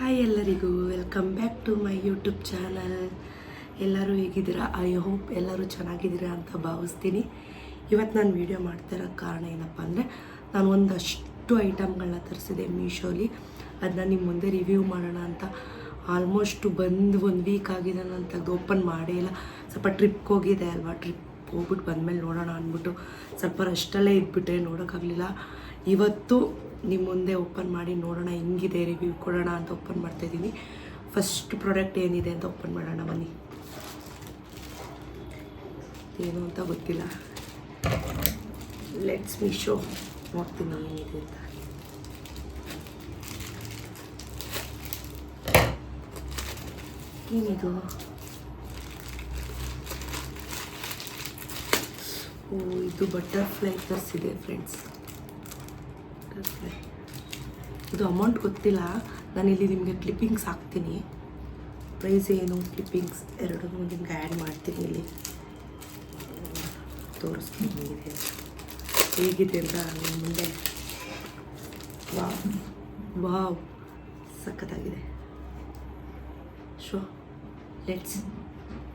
Hi ಎಲ್ಲರಿಗೂ welcome back to my YouTube channel. ಎಲ್ಲರೂ ಹೇಗಿದ್ದೀರಾ? ಐ ಹೋಪ್ ಎಲ್ಲರೂ ಚೆನ್ನಾಗಿದ್ದೀರಾ ಅಂತ ಭಾವಿಸ್ತೀನಿ. ಇವತ್ತು ನಾನು ವೀಡಿಯೋ ಮಾಡ್ತಿರೋ ಕಾರಣ ಏನಪ್ಪ ಅಂದರೆ, ನಾನು ಒಂದಷ್ಟು ಐಟಮ್ಗಳನ್ನ ತರಿಸಿದೆ ಮೀಶೋಲಿ. ಅದನ್ನ ನಿಮ್ಮ ಮುಂದೆ ರಿವ್ಯೂ ಮಾಡೋಣ ಅಂತ. ಆಲ್ಮೋಸ್ಟು ಬಂದು 1 ವೀಕ್ ಆಗಿದೆ, ನಾನು ತೆಗೆದು ಓಪನ್ ಮಾಡೇ ಇಲ್ಲ. ಸ್ವಲ್ಪ ಟ್ರಿಪ್ಗೆ ಹೋಗಿದೆ ಅಲ್ವಾ, ಟ್ರಿಪ್ ಹೋಗ್ಬಿಟ್ಟು ಬಂದಮೇಲೆ ನೋಡೋಣ ಅಂದ್ಬಿಟ್ಟು ಸ್ವಲ್ಪ ರಷ್ಟಲ್ಲೇ ಇದ್ಬಿಟ್ಟೆ, ನೋಡೋಕ್ಕಾಗಲಿಲ್ಲ. ಇವತ್ತು ನಿಮ್ಮ ಮುಂದೆ ಓಪನ್ ಮಾಡಿ ನೋಡೋಣ ಹೆಂಗಿದೆ, ರಿವ್ಯೂ ಕೊಡೋಣ ಅಂತ ಓಪನ್ ಮಾಡ್ತಾಯಿದ್ದೀನಿ. ಫಸ್ಟ್ ಪ್ರಾಡಕ್ಟ್ ಏನಿದೆ ಅಂತ ಓಪನ್ ಮಾಡೋಣ ಬನ್ನಿ. ಏನು ಅಂತ ಗೊತ್ತಿಲ್ಲ, ಲೆಟ್ಸ್ ಮೀಶೋ ನೋಡ್ತೀನಿ ಏನಿದೆ ಅಂತ. ಏನಿದು? ಓ, ಇದು ಬಟರ್ಫ್ಲೈ ತರಿಸಿದೆ ಫ್ರೆಂಡ್ಸ್. ಇದು ಅಮೌಂಟ್ ಗೊತ್ತಿಲ್ಲ, ನಾನಿಲ್ಲಿ ನಿಮಗೆ ಕ್ಲಿಪ್ಪಿಂಗ್ಸ್ ಹಾಕ್ತೀನಿ. ಪ್ರೈಸ್ ಏನು, ಕ್ಲಿಪ್ಪಿಂಗ್ಸ್ ಎರಡೂ ನಿಮ್ಗೆ ಆ್ಯಡ್ ಮಾಡ್ತೀನಿ. ಇಲ್ಲಿ ತೋರಿಸ್ತೀನಿ ಹೇಗಿದೆ ಅಂತ ನಿಮ್ಮ ಮುಂದೆ. ವಾವ್ ಸಖತ್ತಾಗಿದೆ. ಶೋ ಲೆಟ್ಸ್,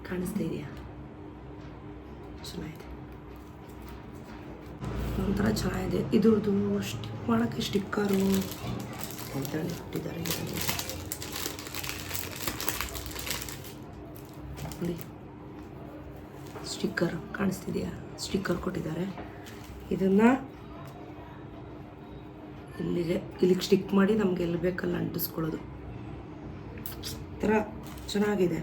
ಕಾಣಿಸ್ತಾ ಇದೆಯಾ? ಚೆನ್ನಾಗಿದೆ, ಒಂಥರ ಚೆನ್ನಾಗಿದೆ. ಇದ್ರದ್ದು ಸ್ಟಿಕ್ ಮಾಡೋಕ್ಕೆ ಸ್ಟಿಕ್ಕರು ಅಂತೇಳಿ ಕೊಟ್ಟಿದ್ದಾರೆ. ನೋಡಿ, ಸ್ಟಿಕ್ಕರ್ ಕಾಣಿಸ್ತಿದೆಯಾ? ಸ್ಟಿಕ್ಕರ್ ಕೊಟ್ಟಿದ್ದಾರೆ. ಇದನ್ನು ಇಲ್ಲಿಗೆ ಸ್ಟಿಕ್ ಮಾಡಿ ನಮ್ಗೆ ಎಲ್ಲಿ ಬೇಕಲ್ಲ ಅಂಟಿಸ್ಕೊಳ್ಳೋದು. ಥರ ಚೆನ್ನಾಗಿದೆ.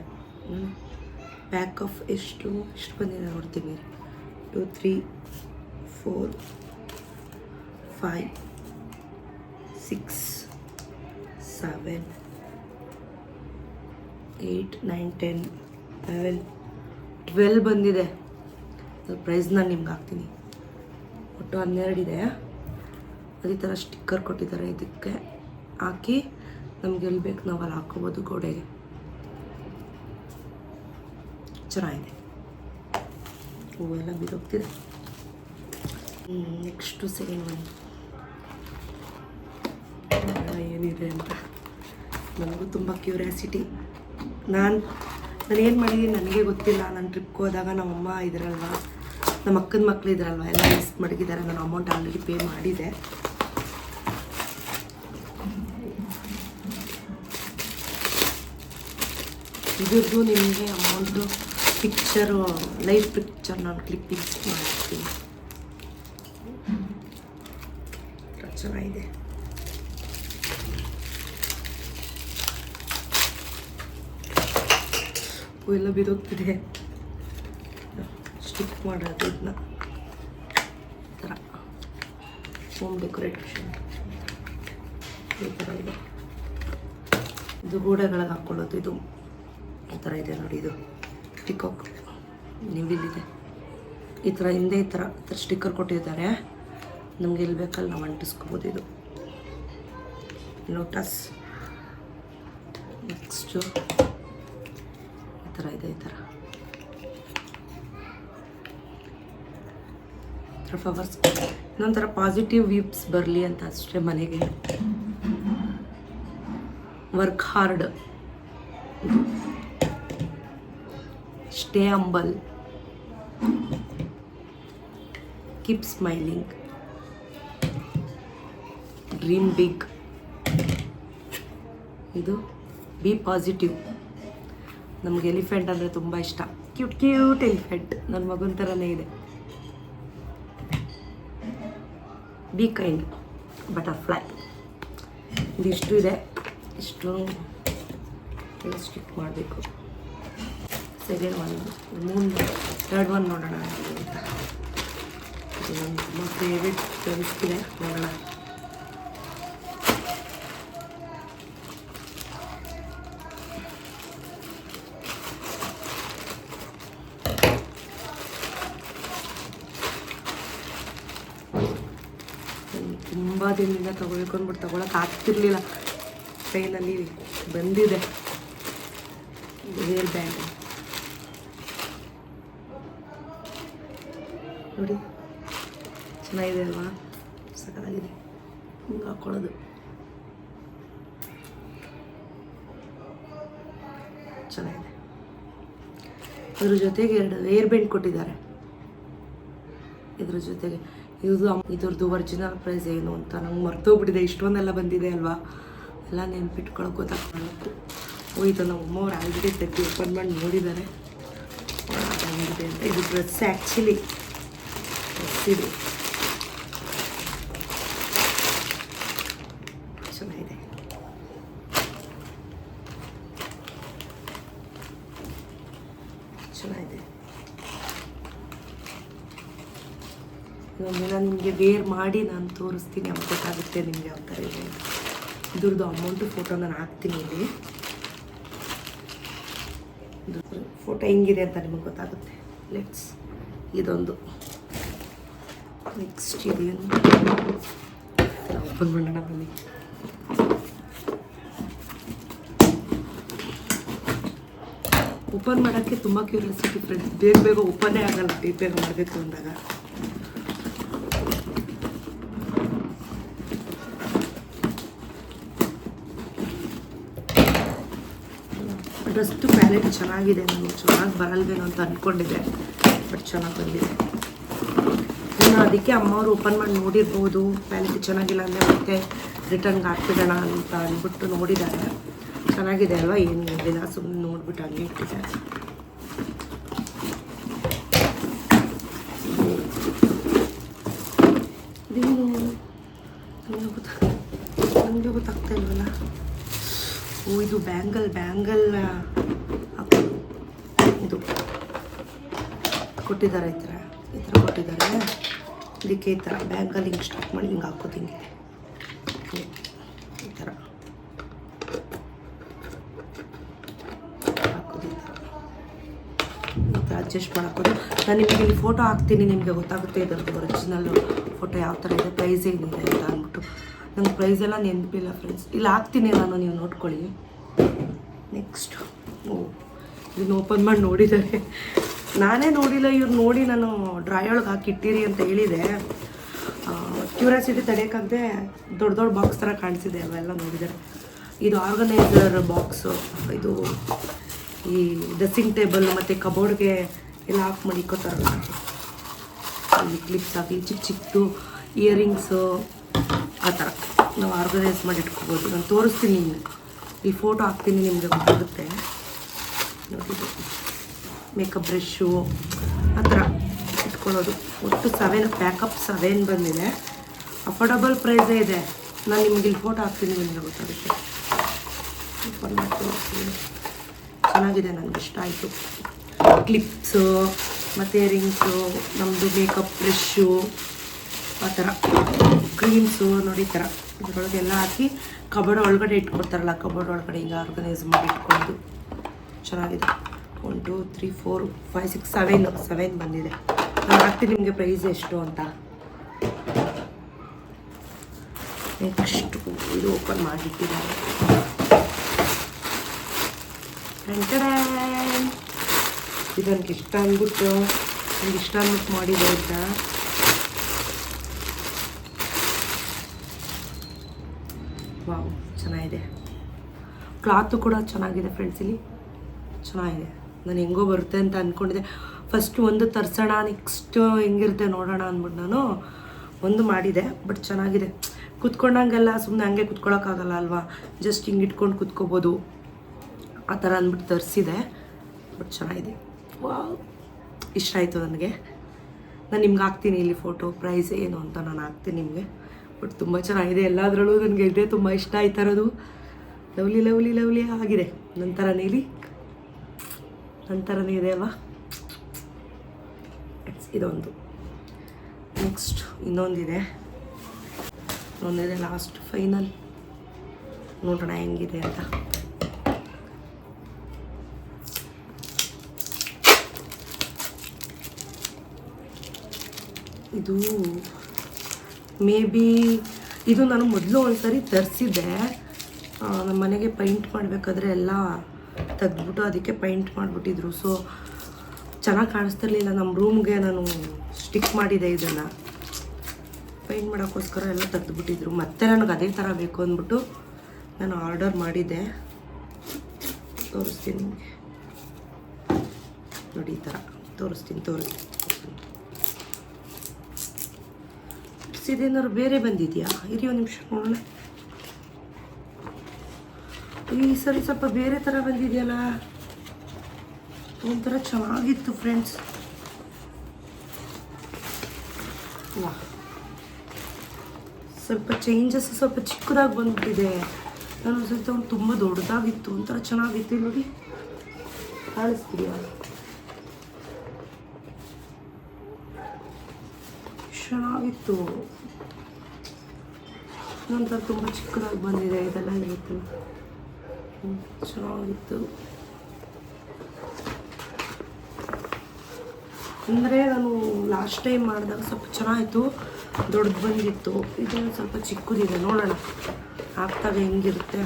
ಪ್ಯಾಕ್ ಆಫ್ ಎಷ್ಟು ಬಂದಿದೆ ನೋಡ್ತೀನಿ. 2 3 4 5 6 7 8 9 10 11 12 ಬಂದಿದೆ. ಪ್ರೈಸ್ ನಾನು ನಿಮ್ಗೆ ಹಾಕ್ತೀನಿ. ಒಟ್ಟು 12 ಇದೆ. ಅದೇ ಥರ ಸ್ಟಿಕ್ಕರ್ ಕೊಟ್ಟಿದ್ದಾರೆ. ಇದಕ್ಕೆ ಹಾಕಿ ನಮ್ಗೆ ಎಲ್ಲಿ ಬೇಕು ನಾವು ಅಲ್ಲಿ ಹಾಕ್ಕೋಬೋದು ಗೋಡೆಗೆ. ಚೆನ್ನಾಗಿದೆ. ಹೂವೆಲ್ಲ ಬಿದ್ದೋಗ್ತಿದೆ. ನೆಕ್ಸ್ಟು ಸೆಕೆಂಡ್ ಒನ್ ಏನಿದೆ ಅಂತ ನನಗೂ ತುಂಬ ಕ್ಯೂರಿಯಾಸಿಟಿ. ನಾನು ಏನು ಮಾಡಿದ್ದೀನಿ ನನಗೆ ಗೊತ್ತಿಲ್ಲ. ನಾನು ಟ್ರಿಪ್ಗೆ ಹೋದಾಗ ನಮ್ಮಮ್ಮ ಇದ್ರಲ್ವ, ನಮ್ಮ ಅಕ್ಕನ ಮಕ್ಳು ಇದ್ರಲ್ವ, ಎಲ್ಲ ಮಿಸ್ ಮಡಗಿದ್ದಾರೆ. ನಾನು ಅಮೌಂಟ್ ಆಲ್ರೆಡಿ ಪೇ ಮಾಡಿದೆ. ಇದ್ರದ್ದು ನಿಮಗೆ ಅಮೌಂಟು ಪಿಕ್ಚರು, ಲೈವ್ ಪಿಕ್ಚರ್ ನಾನು ಕ್ಲಿಪ್ಪಿಂಗ್ಸ್ ಮಾಡ್ತೀನಿ. ಚೆನ್ನಾಗಿದೆ. ಎಲ್ಲ ಬಿದ್ದೋಗ್ತಿದೆ. ಸ್ಟಿಕ್ ಮಾಡೋದು ಇದನ್ನ ಥರ ಹೋಮ್ ಡೆಕೋರೇಷನ್ ಈ ಥರ ಇದೆ. ಇದು ಗೋಡೆಗಳಿಗೆ ಹಾಕ್ಕೊಳ್ಳೋದು. ಇದು ಈ ಥರ ಇದೆ ನೋಡಿ. ಇದು ಟಿಕಾಕ್ ನಿವಿಲಿದೆ. ಈ ಥರ ಹಿಂದೆ ಈ ಥರ ಸ್ಟಿಕ್ಕರ್ ಕೊಟ್ಟಿದ್ದಾರೆ. ನಮ್ಗೆ ಎಲ್ಲಿ ಬೇಕಲ್ಲಿ ನಾವು ಅಂಟಿಸ್ಕೋಬೋದು. ಇದು ಲೋಟಸ್. ನೆಕ್ಸ್ಟು ಈ ಥರ ಇದೆ. ಈ ಥರ ಫ್ಲವರ್ಸ್. ಇನ್ನೊಂಥರ ಪಾಸಿಟಿವ್ ವಿಬ್ಸ್ ಬರಲಿ ಅಂತ ಅಷ್ಟೇ ಮನೆಗೆ. Work hard, stay humble, keep smiling, dream big. ಇದು ಬಿ ಪಾಸಿಟಿವ್. ನಮಗೆ ಎಲಿಫೆಂಟ್ ಅಂದರೆ ತುಂಬ ಇಷ್ಟ. ಕ್ಯೂಟ್ ಎಲಿಫೆಂಟ್, ನನ್ನ ಮಗನ ಥರನೇ ಇದೆ. Be kind butterfly. ಇದಿಷ್ಟು ಇದೆ. ಇಷ್ಟು ಎಲ್ಲ ಸ್ಟಿಕ್ ಮಾಡಬೇಕು. ಸೆಕೆಂಡ್ ಒನ್, ಥರ್ಡ್ ಒನ್ ನೋಡೋಣ ಅಂತ. ಇದು ನನ್ನ ತುಂಬ ಫೇವ್ರೆಟ್ ತರಿಸ್ತಿದೆ. ನೋಡೋಣ. ತುಂಬ ದಿನದಿಂದ ತೊಗೊಳ್ಕೊಂಡ್ಬಿಟ್ಟು ತೊಗೊಳಕ್ಕೆ ಆಗ್ತಿರ್ಲಿಲ್ಲ. ಟ್ರೈನಲ್ಲಿ ಬಂದಿದೆ ಹೇರ್ ಬ್ಯಾಂಡ್ ನೋಡಿ, ಚೆನ್ನಾಗಿದೆ ಅಲ್ವಾ? ಸಖತ್ತಾಗಿದೆ. ಹಿಂಗೆ ಹಾಕ್ಕೊಳ್ಳೋದು. ಚೆನ್ನಾಗಿದೆ. ಇದ್ರ ಜೊತೆಗೆ 2 ಏರ್ ಬೆಂಡ್ ಕೊಟ್ಟಿದ್ದಾರೆ. ಇದ್ರ ಜೊತೆಗೆ ಇದ್ರದ್ದು ಒರಿಜಿನಲ್ ಪ್ರೈಸ್ ಏನು ಅಂತ ನಂಗೆ ಮರ್ತೋಗ್ಬಿಟ್ಟಿದೆ. ಇಷ್ಟೊಂದೆಲ್ಲ ಬಂದಿದೆ ಅಲ್ವಾ, ಎಲ್ಲ ನೆನ್ಪಿಟ್ಕೊಳಕ್ಕೆ ಗೊತ್ತಾಗ್ಬೇಕು. ಇದು ನಮ್ಮ ಅಮ್ಮವ್ರು ಆಲ್ರೆಡಿ ತೆಗ್ದು ಓಪನ್ ಮಾಡಿ ನೋಡಿದ್ದಾರೆ ಹೆಂಗಿದೆ ಅಂತ. ಇದು ಡ್ರೆಸ್ ಆ್ಯಕ್ಚುಲಿ ಇದು ಚೆನ್ನಾಗಿದೆ. ಚೆನ್ನಾಗಿದೆ. ಇದೊಂದು ನಾನು ನಿಮಗೆ ವೇರ್ ಮಾಡಿ ನಾನು ತೋರಿಸ್ತೀನಿ, ಅವಾಗ ಗೊತ್ತಾಗುತ್ತೆ ನಿಮಗೆ ಯಾವ ಥರ ಇದೆ. ಇದ್ರದ್ದು ಅಮೌಂಟು ಫೋಟೋ ನಾನು ಹಾಕ್ತೀನಿ ಇಲ್ಲಿ. ಫೋಟೋ ಹೆಂಗಿದೆ ಅಂತ ನಿಮಗೆ ಗೊತ್ತಾಗುತ್ತೆ. ಲೆಟ್ಸ್ ಇದೊಂದು ನೆಕ್ಸ್ಟ್ ಇದೇನು ಓಪನ್ ಮಾಡೋಣ ಬನ್ನಿ. ಓಪನ್ ಮಾಡೋಕ್ಕೆ ತುಂಬ ಕ್ಯೂರಿಯಾಸಿಟಿ ಫ್ರೆಂಡ್ಸ್. ಬೇಗ ಓಪನ್ನೇ ಆಗಲ್ಲ ಬೇಗ ಮಾಡಬೇಕು ಅಂದಾಗ. ಡ್ರೆಸ್ಟು ಪ್ಯಾಲೆಟ್ ಚೆನ್ನಾಗಿದೆ. ನಾನು ಚೆನ್ನಾಗಿ ಬರಲ್ವೇನೋ ಅಂತ ಅಂದ್ಕೊಂಡಿದ್ದೆ, ಬಟ್ ಚೆನ್ನಾಗಿ ಬಂದಿದೆ. ನಾನು ಅದಕ್ಕೆ ಅಮ್ಮವ್ರು ಓಪನ್ ಮಾಡಿ ನೋಡಿರ್ಬೋದು. ಪ್ಯಾಲೆಟ್ ಚೆನ್ನಾಗಿಲ್ಲ ಅಂದರೆ ಮತ್ತೆ ರಿಟರ್ನ್ಗೆ ಹಾಕ್ಬಿಡೋಣ ಅಂತ ಅಂದ್ಬಿಟ್ಟು ನೋಡಿದ್ದಾರೆ. ಚೆನ್ನಾಗಿದೆ ಅಲ್ವಾ, ಏನು ನೋಡಿಲ್ಲ, ಸುಮ್ಮನೆ ನೋಡ್ಬಿಟ್ಟು ಹಂಗೆ ಇಟ್ಟಿದ್ದಾರೆ. ಇದೇನು ನನಗೆ ಗೊತ್ತಾಗ್ತಾ ಇಲ್ವಲ್ಲ. ಓ, ಇದು ಬ್ಯಾಂಗಲ್ ಹಾಕೋದು. ಇದು ಕೊಟ್ಟಿದ್ದಾರೆ, ಈ ಥರ ಕೊಟ್ಟಿದ್ದಾರೆ. ಇದಕ್ಕೆ ಈ ಥರ ಬ್ಯಾಂಗಲ್ ಹಿಂಗೆ ಸ್ಟಾರ್ಟ್ ಮಾಡಿ ಹಿಂಗೆ ಹಾಕೋದು. ಹಿಂಗೆ ಈ ಥರ ಹಾಕೋದು. ಈ ಥರ ಅಡ್ಜಸ್ಟ್ ಮಾಡಾಕೋದು. ನಾನು ನಿಮಗೆ ಇಲ್ಲಿ ಫೋಟೋ ಹಾಕ್ತೀನಿ, ನಿಮಗೆ ಗೊತ್ತಾಗುತ್ತೆ ಇದರದ್ದು ಒರಿಜಿನಲ್ ಫೋಟೋ ಯಾವ ಥರ ಇದೆ, ಪ್ರೈಸ್ ಏನಿದೆ ಅಂತ ಅಂದ್ಬಿಟ್ಟು. ನಂಗೆ ಪ್ರೈಸ್ ಎಲ್ಲ ನೆನಪಿಲ್ಲ ಫ್ರೆಂಡ್ಸ್. ಇಲ್ಲಿ ಹಾಕ್ತೀನಿ ನಾನು, ನೀವು ನೋಡ್ಕೊಳ್ಳಿ. ನೆಕ್ಸ್ಟ್ ಇದನ್ನು ಓಪನ್ ಮಾಡಿ ನೋಡಿದ್ದಾರೆ. ನಾನೇ ನೋಡಿಲ್ಲ, ಇವ್ರು ನೋಡಿ ನಾನು ಡ್ರಾಯೊಳಗೆ ಹಾಕಿಟ್ಟಿರಿ ಅಂತ ಹೇಳಿದೆ. ಕ್ಯೂರಿಯಾಸಿಟಿ ತಡೆಯೋಕ್ಕಾಗದೆ ದೊಡ್ಡ ಬಾಕ್ಸ್ ಥರ ಕಾಣಿಸಿದೆ ಅವೆಲ್ಲ ನೋಡಿದ್ದಾರೆ. ಇದು ಆರ್ಗನೈಸರ್ ಬಾಕ್ಸು. ಇದು ಈ ಡ್ರೆಸ್ಸಿಂಗ್ ಟೇಬಲ್ ಮತ್ತು ಕಬೋರ್ಡ್ಗೆ ಎಲ್ಲ ಹಾಕಿ ಮಡಿಕೋತಾರಲ್ಲ, ಅಲ್ಲಿ ಕ್ಲಿಪ್ಸ್ ಆಗಲಿ ಚಿಕ್ಕದು ಇಯರಿಂಗ್ಸು ಆ ಥರ ನಾವು ಆರ್ಗನೈಸ್ ಮಾಡಿ ಇಟ್ಕೋಬೋದು. ನಾನು ತೋರಿಸ್ತೀನಿ ನಿಮಗೆ, ಈ ಫೋಟೋ ಹಾಕ್ತೀನಿ, ನಿಮಗೆ ಗೊತ್ತಾಗುತ್ತೆ ನೋಡಿ. ಮೇಕಪ್ ಬ್ರಷು ಆ ಥರ ಇಟ್ಕೊಳ್ಳೋದು. ಒಟ್ಟು 7 ಪ್ಯಾಕಪ್ 7 ಬಂದಿದೆ. ಅಫೋರ್ಡಬಲ್ ಪ್ರೈಸೇ ಇದೆ. ನಾನು ನಿಮಗೆ ಇಲ್ಲಿ ಫೋಟೋ ಹಾಕ್ತೀನಿ, ನಿಮಗೆ ಗೊತ್ತಾಗುತ್ತೆ. ಚೆನ್ನಾಗಿದೆ, ನನಗೆ ಇಷ್ಟ ಆಯಿತು. ಕ್ಲಿಪ್ಸು ಮತ್ತು ಇಯರಿಂಗ್ಸು, ನಮ್ಮದು ಮೇಕಪ್ ಬ್ರಷು ಆ ಥರ ಕ್ರೀಮ್ಸು ನೋಡಿ. ಈ ಥರ ಇದರೊಳಗೆಲ್ಲ ಹಾಕಿ ಕಬೋರ್ಡ್ ಒಳಗಡೆ ಇಟ್ಕೊಡ್ತಾರಲ್ಲ, ಕಬೋರ್ಡ್ ಒಳಗಡೆ ಈಗ ಆರ್ಗನೈಸ್ ಮಾಡಿ ಇಟ್ಕೊಳ್ಳೋದು. ಚೆನ್ನಾಗಿದೆ. 1 2 3 4 5 6 7 ಬಂದಿದೆ. ನಾನು ಹಾಕ್ತೀನಿ ನಿಮಗೆ ಪ್ರೈಸ್ ಎಷ್ಟು ಅಂತ. ನೆಕ್ಸ್ಟ್ ಇದು ಓಪನ್ ಮಾಡಿಟ್ಟಿದ್ದಾರೆ. ಇದು ನನಗೆ ಇಷ್ಟ ಅಂದ್ಬಿಟ್ಟು ಮಾಡಿದೆ ಅಂತ. ವಾವ್, ಚೆನ್ನಾಗಿದೆ. ಕ್ಲಾತು ಕೂಡ ಚೆನ್ನಾಗಿದೆ ಫ್ರೆಂಡ್ಸ್. ಇಲ್ಲಿ ಚೆನ್ನಾಗಿದೆ. ನಾನು ಹೆಂಗೋ ಬರುತ್ತೆ ಅಂತ ಅಂದ್ಕೊಂಡಿದ್ದೆ. ಫಸ್ಟ್ ಒಂದು ತರಿಸೋಣ, ನೆಕ್ಸ್ಟ್ ಹೆಂಗಿರುತ್ತೆ ನೋಡೋಣ ಅಂದ್ಬಿಟ್ಟು ನಾನು ಒಂದು ಮಾಡಿದೆ. ಬಟ್ ಚೆನ್ನಾಗಿದೆ. ಕುತ್ಕೊಂಡಂಗೆಲ್ಲ ಸುಮ್ಮನೆ ಹಂಗೆ ಕುತ್ಕೊಳ್ಳೋಕ್ಕಾಗಲ್ಲ ಅಲ್ವಾ, ಜಸ್ಟ್ ಹಿಂಗೆ ಇಟ್ಕೊಂಡು ಕುತ್ಕೋಬೋದು ಆ ಥರ ಅಂದ್ಬಿಟ್ಟು ತರಿಸಿದೆ. ಬಟ್ ಚೆನ್ನಾಗಿದೆ. ವಾವ್, ಇಷ್ಟ ಆಯಿತು ನನಗೆ. ನಾನು ನಿಮ್ಗೆ ಹಾಕ್ತೀನಿ ಇಲ್ಲಿ ಫೋಟೋ, ಪ್ರೈಸ್ ಏನು ಅಂತ ನಾನು ಹಾಕ್ತೀನಿ ನಿಮಗೆ. ಬಟ್ ತುಂಬ ಚೆನ್ನಾಗಿದೆ. ಎಲ್ಲದರಲ್ಲೂ ನನಗೆ ಇದೇ ತುಂಬ ಇಷ್ಟ ಆಯ್ತಾ ಇರೋದು. ಲವ್ಲಿ ಆಗಿದೆ. ನಂತರನೇ ಇದೆ ಅಲ್ವಾ. ಇದೊಂದು. ನೆಕ್ಸ್ಟ್ ಇನ್ನೊಂದಿದೆ ಲಾಸ್ಟ್ ಫೈನಲ್. ನೋಡೋಣ ಹೆಂಗಿದೆ ಅಂತ. ಇದು ಮೇ ಬಿ ಇದು ನಾನು ಮೊದಲು ಒಂದ್ಸರಿ ತರಿಸಿದ್ದೆ. ನಮ್ಮ ಮನೆಗೆ ಪೈಂಟ್ ಮಾಡಬೇಕಾದ್ರೆ ಎಲ್ಲ ತೆಗೆದ್ಬಿಟ್ಟು ಅದಕ್ಕೆ ಪೈಂಟ್ ಮಾಡಿಬಿಟ್ಟಿದ್ರು. ಸೊ ಚೆನ್ನಾಗಿ ಕಾಣಿಸ್ತಿರ್ಲಿಲ್ಲ. ನಮ್ಮ ರೂಮ್ಗೆ ನಾನು ಸ್ಟಿಕ್ ಮಾಡಿದೆ ಇದನ್ನು ಪೈಂಟ್ ಮಾಡೋಕ್ಕೋಸ್ಕರ ಎಲ್ಲ ತೆಗೆದುಬಿಟ್ಟಿದ್ರು. ಮತ್ತೆ ನನಗೆ ಅದೇ ಥರ ಬೇಕು ಅಂದ್ಬಿಟ್ಟು ನಾನು ಆರ್ಡರ್ ಮಾಡಿದ್ದೆ. ತೋರಿಸ್ತೀನಿ ನಿಮಗೆ. ನೋಡಿ ಈ ಥರ ತೋರಿಸ್ತೀನಿ ಇದೇನಾದ್ರು ಬೇರೆ ಬಂದಿದೆಯಾ? ಇರಿ ಒಂದು ನಿಮಿಷ ನೋಡೋಣ. ಈ ಸರಿ ಸ್ವಲ್ಪ ಬೇರೆ ಥರ ಬಂದಿದೆಯಲ್ಲ, ಒಂಥರ ಚೆನ್ನಾಗಿತ್ತು ಫ್ರೆಂಡ್ಸ್. ಸ್ವಲ್ಪ ಚೇಂಜಸ್ ಸ್ವಲ್ಪ ಚಿಕ್ಕದಾಗಿ ಬಂದ್ಬಿಟ್ಟಿದೆ. ನಾನು ಸ್ವಲ್ಪ ತುಂಬ ದೊಡ್ಡದಾಗಿತ್ತು, ಒಂಥರ ಚೆನ್ನಾಗಿತ್ತು. ನೋಡಿ ಕಾಣಿಸ್ತಿದೆಯಾ? ಚೆನ್ನಾಗಿತ್ತು. ನಂತರ ತುಂಬ ಚಿಕ್ಕದಾಗಿ ಬಂದಿದೆ. ಇದೆಲ್ಲ ಇತ್ತು, ಚೆನ್ನಾಗಿತ್ತು. ಅಂದರೆ ನಾನು ಲಾಸ್ಟ್ ಟೈಮ್ ಮಾಡಿದಾಗ ಸ್ವಲ್ಪ ಚೆನ್ನಾಗಿತ್ತು, ದೊಡ್ಡದು ಬಂದಿತ್ತು. ಇದು ಸ್ವಲ್ಪ ಚಿಕ್ಕದಿದೆ. ನೋಡೋಣ ಹಾಕ್ದಾಗ ಹೆಂಗಿರುತ್ತೆ.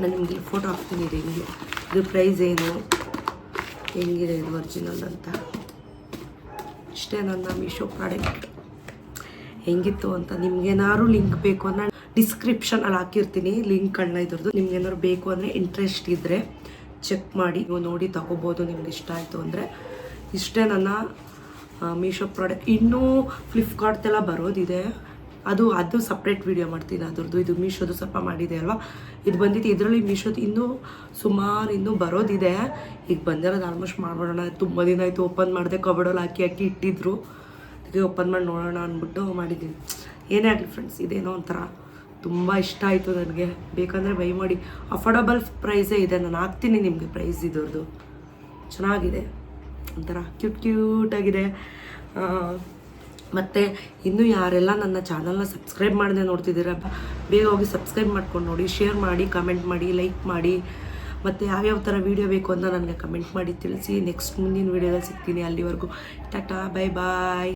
ನಾನು ನಿಮಗೆ ಫೋಟೋ ಹಾಕ್ತೀನಿ ಇದು ಹೆಂಗೆ, ಇದು ಪ್ರೈಸ್ ಏನು, ಹೆಂಗಿದೆ ಇದು ಒರಿಜಿನಲ್ ಅಂತ. ಇಷ್ಟೇ ನನ್ನ ಮೀಶೋ ಪ್ರಾಡಕ್ಟ್ ಹೆಂಗಿತ್ತು ಅಂತ. ನಿಮ್ಗೇನಾದ್ರು ಲಿಂಕ್ ಬೇಕು ಅಂದರೆ ಡಿಸ್ಕ್ರಿಪ್ಷನಲ್ಲಿ ಹಾಕಿರ್ತೀನಿ ಲಿಂಕ್ಗಳನ್ನ ಇದ್ರದ್ದು. ನಿಮ್ಗೇನಾದ್ರು ಬೇಕು ಅಂದರೆ ಇಂಟ್ರೆಸ್ಟ್ ಇದ್ದರೆ ಚೆಕ್ ಮಾಡಿ, ನೀವು ನೋಡಿ ತಗೋಬೋದು ನಿಮ್ಗೆ ಇಷ್ಟ ಆಯಿತು ಅಂದರೆ. ಇಷ್ಟೇ ನನ್ನ ಮೀಶೋ ಪ್ರಾಡಕ್ಟ್. ಇನ್ನೂ ಫ್ಲಿಪ್ಕಾರ್ಟ್ದೆಲ್ಲ ಬರೋದಿದೆ, ಅದು ಸಪ್ರೇಟ್ ವೀಡಿಯೋ ಮಾಡ್ತೀನಿ ಅದ್ರದ್ದು. ಇದು ಮೀಶೋದು ಸ್ವಲ್ಪ ಮಾಡಿದೆ ಅಲ್ವಾ, ಇದು ಬಂದಿತ್ತು. ಇದರಲ್ಲಿ ಮೀಶೋದು ಇನ್ನೂ ಸುಮಾರು ಇನ್ನೂ ಬರೋದಿದೆ. ಈಗ ಬಂದಿರೋದು ಆಲ್ಮೋಸ್ಟ್ ಮಾಡ್ಬಿಡೋಣ. ತುಂಬ ದಿನ ಆಯಿತು ಓಪನ್ ಮಾಡಿದೆ, ಕಬಡಲ್ಲಿ ಹಾಕಿ ಇಟ್ಟಿದ್ರು. ಅದಕ್ಕೆ ಓಪನ್ ಮಾಡಿ ನೋಡೋಣ ಅಂದ್ಬಿಟ್ಟು ಮಾಡಿದ್ದೀನಿ. ಏನೇ ಆಗಲಿ ಫ್ರೆಂಡ್ಸ್, ಇದೇನೋ ಒಂಥರ ತುಂಬ ಇಷ್ಟ ಆಯಿತು ನನಗೆ. ಬೇಕಂದರೆ ಬೈ ಮಾಡಿ, ಅಫೋರ್ಡಬಲ್ ಪ್ರೈಸೇ ಇದೆ. ನಾನು ಹಾಕ್ತೀನಿ ನಿಮಗೆ ಪ್ರೈಸ್ ಇದ್ರದ್ದು. ಚೆನ್ನಾಗಿದೆ, ಒಂಥರ ಕ್ಯೂಟಾಗಿದೆ. ಮತ್ತು ಇನ್ನೂ ಯಾರೆಲ್ಲ ನನ್ನ ಚಾನಲ್ನ ಸಬ್ಸ್ಕ್ರೈಬ್ ಮಾಡದೆ ನೋಡ್ತಿದ್ದೀರ, ಬೇಗ ಹೋಗಿ ಸಬ್ಸ್ಕ್ರೈಬ್ ಮಾಡ್ಕೊಂಡು ನೋಡಿ, ಶೇರ್ ಮಾಡಿ, ಕಮೆಂಟ್ ಮಾಡಿ, ಲೈಕ್ ಮಾಡಿ. ಮತ್ತು ಯಾವ್ಯಾವ ಥರ ವೀಡಿಯೋ ಬೇಕು ಅಂತ ನನಗೆ ಕಮೆಂಟ್ ಮಾಡಿ ತಿಳಿಸಿ. ನೆಕ್ಸ್ಟ್ ಮುಂದಿನ ವೀಡಿಯೋದಲ್ಲಿ ಸಿಗ್ತೀನಿ. ಅಲ್ಲಿವರೆಗೂ ಟಾಟಾ, ಬೈ ಬಾಯ್.